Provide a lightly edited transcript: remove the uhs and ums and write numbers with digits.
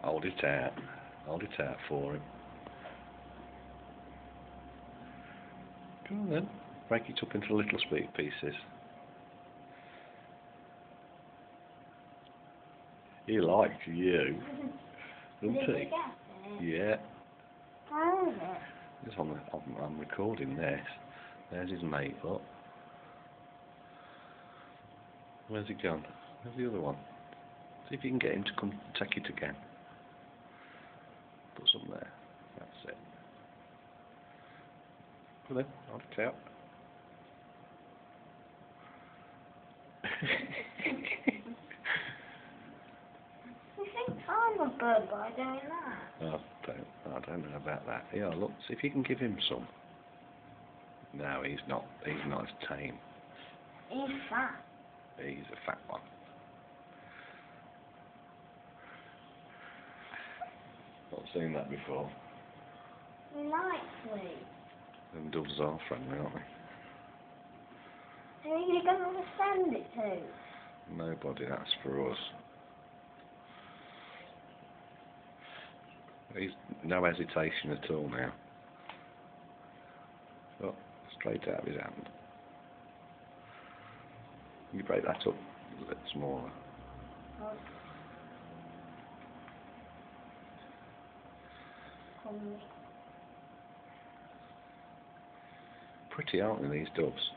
Hold it out. Hold it out for him. Come on then. Break it up into little sweet pieces. He likes you, doesn't he? Yeah. How is it? It's I'm recording this. There's his mate up. Where's he gone? Where's the other one? See if you can get him to come take it again. Put some there. That's it. Well then, hold it out. You think I'm a bird by doing that? I don't know about that. Yeah, look, see if you can give him some. No, he's not as tame. He's fat. He's a fat one. Not seen that before. He likes me. And doves are friendly, aren't they? Who are you going to send it to? Nobody, that's for us. He's no hesitation at all now. Oh, straight out of his hand. You break that up a bit smaller. Oh. Pretty, aren't they, these doves?